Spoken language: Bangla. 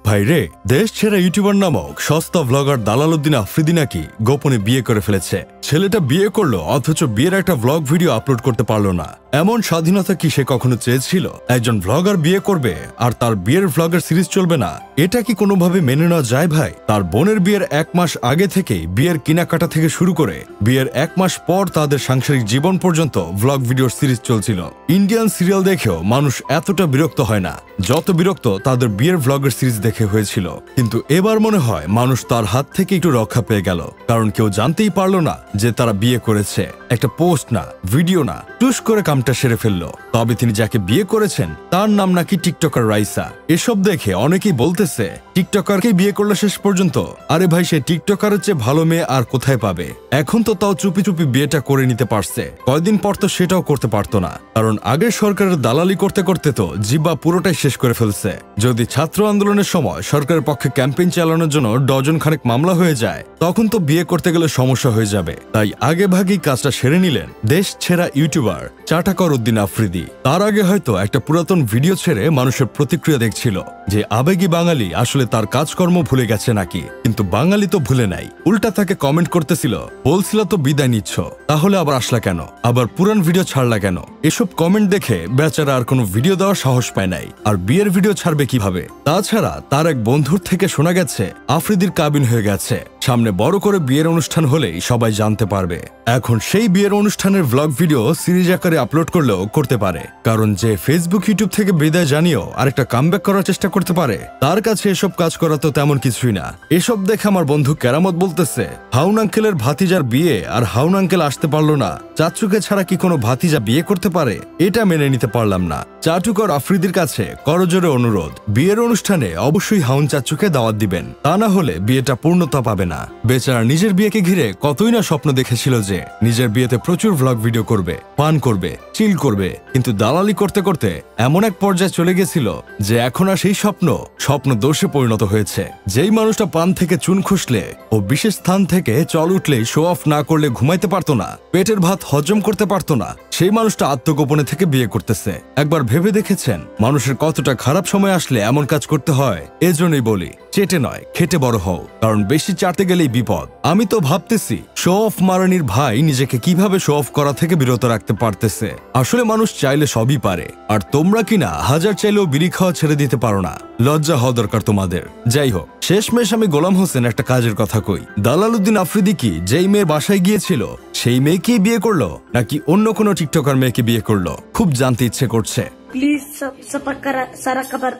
ভাই রে, দেশ ছেড়া ইউটিউবার নামক সস্তা ভ্লগার দালালউদ্দিন আফ্রিদি নাকি গোপনে বিয়ে করে ফেলেছে। ছেলেটা বিয়ে করলো অথচ বিয়ের একটা ভ্লগ ভিডিও আপলোড করতে পারলো না। এমন স্বাধীনতা কি সে কখনো চেয়েছিল? একজন ভ্লগার বিয়ে করবে আর তার বিয়ের ভ্লগের সিরিজ চলবে না, এটা কি কোনোভাবে মেনে নেওয়া যায় ভাই? তার বোনের বিয়ের 1 মাস আগে থেকেই বিয়ের কেনাকাটা থেকে শুরু করে বিয়ের 1 মাস পর তাদের সাংসারিক জীবন পর্যন্ত ভ্লগ ভিডিওর সিরিজ চলছিল। ইন্ডিয়ান সিরিয়াল দেখেও মানুষ এতটা বিরক্ত হয় না যত বিরক্ত তাদের বিয়ের ভ্লগের সিরিজ দেখে হয়েছিল। কিন্তু এবার মনে হয় মানুষ তার হাত থেকে একটু রক্ষা পেয়ে গেল, কারণ কেউ জানতেই পারলো না যে তারা বিয়ে করেছে। একটা পোস্ট না, ভিডিও না, টুস করে কামটা সেরে ফেললো। তবে তিনি যাকে বিয়ে করেছেন তার নাম নাকি টিকটকার রাইসা। এসব দেখে অনেকেই বলতেছে টিকটকারকে বিয়ে করলো শেষ পর্যন্ত। আরে ভাই, সে টিকটকারের চেয়ে ভালো মেয়ে আর কোথায় পাবে? এখন তো তাও চুপি চুপি বিয়েটা করে নিতে পারছে, কয়দিন পর তো সেটাও করতে পারতো না, কারণ আগের সরকারের দালালি করতে করতে তো জিব্বা পুরোটাই শেষ করে ফেলছে। যদি ছাত্র আন্দোলনের সময় সরকারের পক্ষে ক্যাম্পেইন চালানোর জন্য ডজন খানেক মামলা হয়ে যায়, তখন তো বিয়ে করতে গেলে সমস্যা হয়ে যাবে। তাই আগে ভাগেই কাজটা সেরে নিলেন দেশ ছেড়া ইউটিউবার চাটাকরউদ্দিন আফ্রিদি। তার আগে হয়তো একটা পুরাতন ভিডিও ছেড়ে মানুষের প্রতিক্রিয়া দেখছিল যে আবেগী বাঙালি আসলে তার কাজকর্ম ভুলে গেছে নাকি। কিন্তু বাঙালি তো ভুলে নাই, উল্টা তাকে কমেন্ট করতেছিল, বলছিল তো বিদায় নিচ্ছ, তাহলে আবার আসলা কেন, আবার পুরান ভিডিও ছাড়লা কেন? এসব কমেন্ট দেখে বেচারা আর কোনো ভিডিও দেওয়ার সাহস পায় নাই। আর বিয়ের ভিডিও ছাড়বে কিভাবে? তাছাড়া তার এক বন্ধুর থেকে শোনা গেছে আফ্রিদির কাবিন হয়ে গেছে, সামনে বড় করে বিয়ের অনুষ্ঠান হলেই সবাই জানতে পারবে। এখন সেই বিয়ের অনুষ্ঠানের ভ্লগ ভিডিও সিরিজ আকারে আপলোড করলেও করতে পারে, কারণ যে ফেসবুক ইউটিউব থেকে বিদায় জানিয়েও আরেকটা কামব্যাক করার চেষ্টা করতে পারে, তার কাছে এসব কাজ করা তো তেমন কিছুই না। এসব দেখে আমার বন্ধু কেরামত বলতেছে, হাউন আঙ্কেলের ভাতিজার বিয়ে আর হাউন আঙ্কেল আসতে পারলো না, চাচুকে ছাড়া কি কোনো ভাতিজা বিয়ে করতে পারে? এটা মেনে নিতে পারলাম না। চাটুকর আফ্রিদির কাছে করজোরে অনুরোধ, বিয়ের অনুষ্ঠানে অবশ্যই হাউন চাচুকে দাওয়াত দিবেন, তা না হলে বিয়েটা পূর্ণতা পাবে না। বেচারা নিজের বিয়েকে ঘিরে কতই না স্বপ্ন দেখেছিল যে নিজের বিয়েতে প্রচুর ভ্লগ ভিডিও করবে, পান করবে, চিল করবে, কিন্তু দালালি করতে করতে এমন এক পর্যায়ে চলে গেছিল যে এখন আর সেই স্বপ্ন দোষে পরিণত হয়েছে। যেই মানুষটা পান থেকে চুন খুসলে ও বিশেষ স্থান থেকে চল উঠলেই শো অফ না করলে ঘুমাইতে পারতো না, পেটের ভাত হজম করতে পারতো না, সেই মানুষটা আত্মগোপনে থেকে বিয়ে করতেছে। একবার ভেবে দেখেছেন মানুষের কতটা খারাপ সময় আসলে এমন কাজ করতে হয়? এজন্যই বলি, চেটে নয় খেটে বড় হও, কারণ বেশি চাটতে গেলেই বিপদ। আমি তো ভাবতেছি শো অফ মারানির ভাই নিজেকে কিভাবে শো অফ করা থেকে বিরত রাখতে পারতেছে। আসলে মানুষ চাইলে সবই পারে, আর তোমরা কিনা হাজার চাইলেও বিড়ি খাওয়া ছেড়ে দিতে পারো না। লজ্জা হওয়া দরকার তোমাদের। যাই হোক, শেষমেশ আমি গোলাম হোসেন একটা কাজের কথা কই, দালালউদ্দিন আফ্রিদি কি যেই মেয়ের বাসায় গিয়েছিল সেই মেয়েকেই বিয়ে করলো নাকি অন্য কোনো টিকটকার মেয়েকে বিয়ে করলো? খুব জানতে ইচ্ছে করছে। Please subscribe